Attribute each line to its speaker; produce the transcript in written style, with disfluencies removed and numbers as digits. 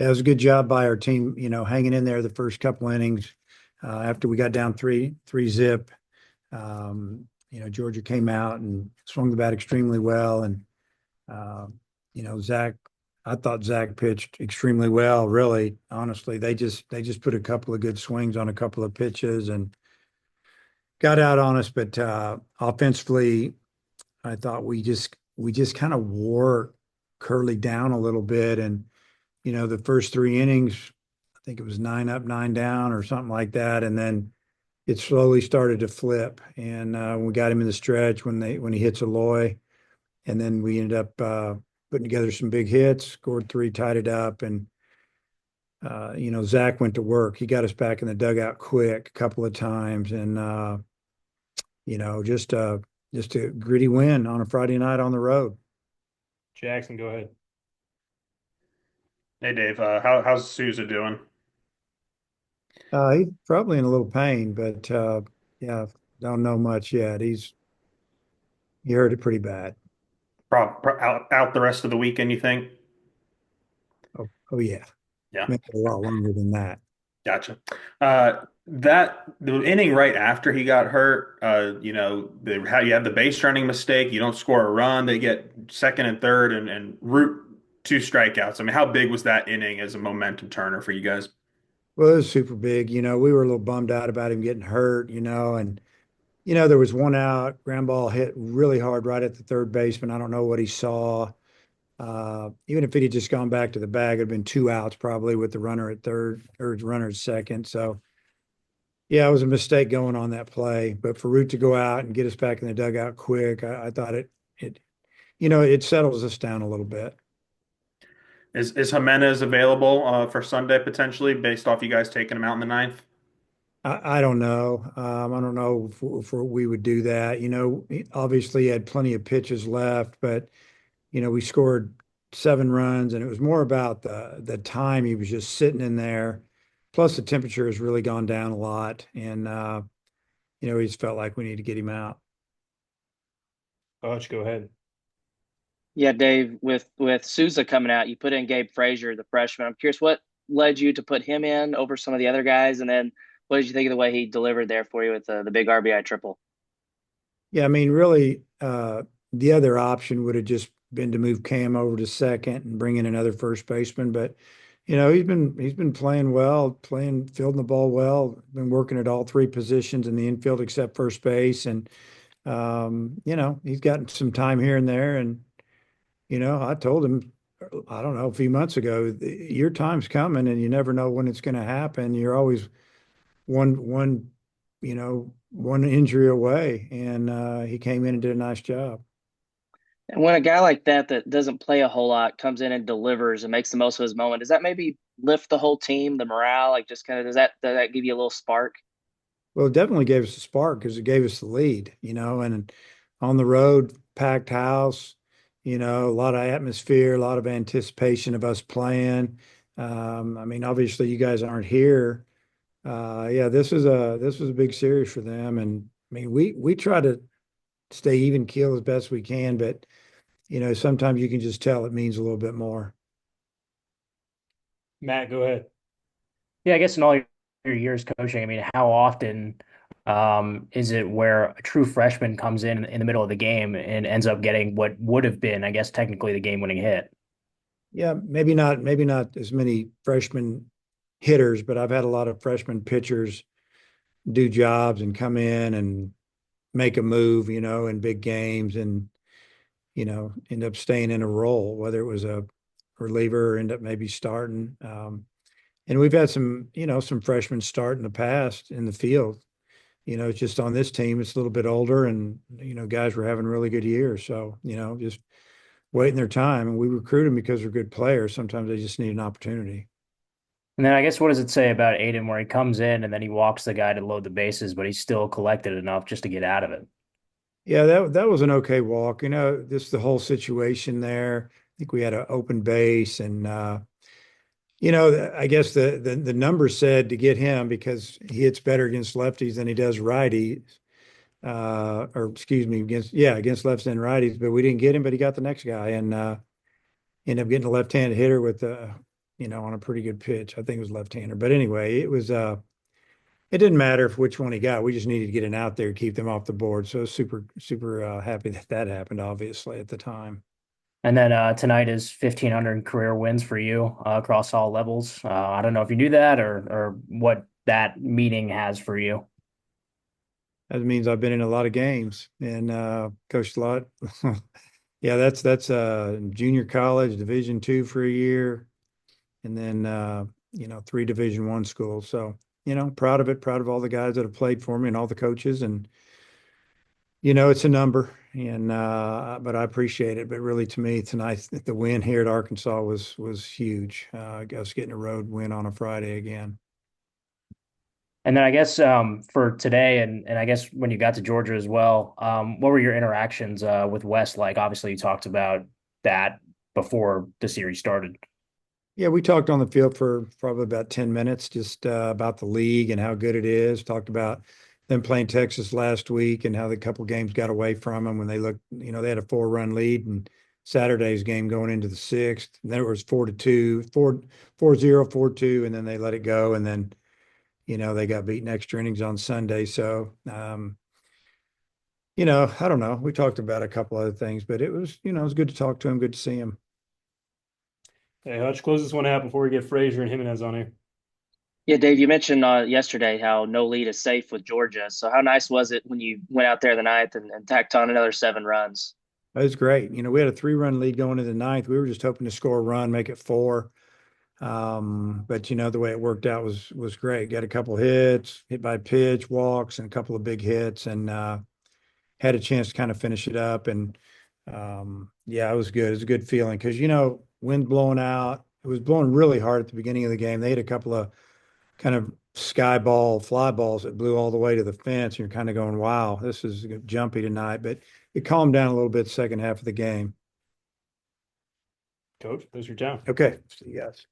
Speaker 1: It was a good job by our team, hanging in there the first couple innings. After we got down three zip, Georgia came out and swung the bat extremely well. And, uh, Zach, I thought Zach pitched extremely well, really, honestly. They just put a couple of good swings on a couple of pitches and got out on us. But offensively, I thought we just kind of wore Curly down a little bit. And, the first three innings, I think it was nine up, nine down or something like that. And then it slowly started to flip. And we got him in the stretch when he hits Aloy. And then we ended up putting together some big hits, scored three, tied it up. And, Zach went to work. He got us back in the dugout quick a couple of times. And, you know, just uh, just a gritty win on a Friday night on the road.
Speaker 2: Jackson, go ahead.
Speaker 3: Hey Dave, how's Souza doing?
Speaker 1: He's probably in a little pain, but yeah, don't know much yet. He hurt it pretty bad.
Speaker 3: Out the rest of the weekend, you think?
Speaker 1: Oh yeah,
Speaker 3: Yeah,
Speaker 1: maybe a lot longer than that.
Speaker 3: gotcha. That the inning right after he got hurt, how you have the base running mistake, you don't score a run, they get second and third and root two strikeouts. I mean, how big was that inning as a momentum turner for you guys?
Speaker 1: Well, it was super big. We were a little bummed out about him getting hurt. And there was one out, ground ball hit really hard right at the third baseman. I don't know what he saw. Even if it had just gone back to the bag, it'd been two outs probably with the runner at third or the runner at second. So yeah, it was a mistake going on that play. But for Root to go out and get us back in the dugout quick, I thought it settles us down a little bit.
Speaker 3: Is Jimenez available for Sunday potentially, based off you guys taking him out in the ninth?
Speaker 1: I don't know. I don't know if we would do that. He obviously had plenty of pitches left, but we scored 7 runs, and it was more about the time he was just sitting in there. Plus, the temperature has really gone down a lot, and we just felt like we need to get him out.
Speaker 2: Coach, go ahead.
Speaker 4: Yeah, Dave, with Souza coming out, you put in Gabe Frazier, the freshman. I'm curious what led you to put him in over some of the other guys, and then what did you think of the way he delivered there for you with the big RBI triple?
Speaker 1: Yeah, I mean, really, the other option would have just been to move Cam over to second and bring in another first baseman. But he's been playing well, fielding the ball well, been working at all three positions in the infield except first base, and he's gotten some time here and there. And I told him, I don't know, a few months ago, your time's coming, and you never know when it's going to happen. You're always one injury away, and he came in and did a nice job.
Speaker 4: And when a guy like that doesn't play a whole lot comes in and delivers and makes the most of his moment, does that maybe lift the whole team, the morale? Like just kind of does that give you a little spark?
Speaker 1: Well, it definitely gave us a spark because it gave us the lead, and on the road, packed house, a lot of atmosphere, a lot of anticipation of us playing. I mean, obviously, you guys aren't here. Yeah, this was a big series for them, and I mean, we try to stay even keel as best we can, but sometimes you can just tell it means a little bit more.
Speaker 2: Matt, go ahead.
Speaker 5: Yeah, I guess in all your years coaching, I mean, how often is it where a true freshman comes in the middle of the game and ends up getting what would have been, I guess, technically the game-winning hit?
Speaker 1: Yeah, maybe not as many freshman hitters, but I've had a lot of freshman pitchers do jobs and come in and make a move, in big games and, end up staying in a role, whether it was a reliever or end up maybe starting. And we've had some freshmen start in the past in the field. It's just on this team, it's a little bit older and, guys were having really good years. So, just waiting their time. And we recruit them because they're good players. Sometimes they just need an opportunity.
Speaker 5: And then I guess what does it say about Aiden where he comes in and then he walks the guy to load the bases, but he's still collected enough just to get out of it?
Speaker 1: Yeah, that was an okay walk. This the whole situation there. I think we had an open base, and I guess the numbers said to get him because he hits better against lefties than he does righties. Or excuse me, against lefts and righties. But we didn't get him, but he got the next guy, and ended up getting a left-handed hitter on a pretty good pitch. I think it was left-hander. But anyway, it didn't matter if which one he got. We just needed to get it out there, keep them off the board. So super, super happy that happened, obviously, at the time.
Speaker 5: And then tonight is 1,500 career wins for you across all levels. I don't know if you knew that or what that meaning has for you.
Speaker 1: That means I've been in a lot of games and coached a lot. Yeah, that's junior college, Division II for a year, and then 3 Division I schools. So, proud of it, proud of all the guys that have played for me and all the coaches. And it's a number, and but I appreciate it. But really, to me, tonight, the win here at Arkansas was huge. Us getting a road win on a Friday again.
Speaker 5: And then I guess for today, and I guess when you got to Georgia as well, what were your interactions with Wes like? Obviously, you talked about that before the series started.
Speaker 1: Yeah, we talked on the field for probably about 10 minutes, just about the league and how good it is. Talked about them playing Texas last week and how the couple games got away from them when they looked, they had a 4-run lead, and Saturday's game going into the 6th. And then it was 4-2, 4-0, 4-2, and then they let it go. And then, they got beaten extra innings on Sunday. So, I don't know. We talked about a couple other things, but it was good to talk to him, good to see him.
Speaker 2: Hey, Hutch, close this one out before we get Frazier and Jimenez on here.
Speaker 4: Yeah, Dave, you mentioned yesterday how no lead is safe with Georgia. So how nice was it when you went out there the ninth and tacked on another 7 runs?
Speaker 1: It was great. We had a 3-run lead going into the ninth. We were just hoping to score a run, make it 4. But the way it worked out was great. Got a couple hits, hit by pitch, walks, and a couple of big hits, and had a chance to kind of finish it up. And yeah, it was good. It was a good feeling because wind blowing out. It was blowing really hard at the beginning of the game. They had a couple of kind of fly balls that blew all the way to the fence. And you're kind of going, wow, this is jumpy tonight. But it calmed down a little bit second half of the game.
Speaker 2: Coach, there's your time.
Speaker 1: Okay. See you guys.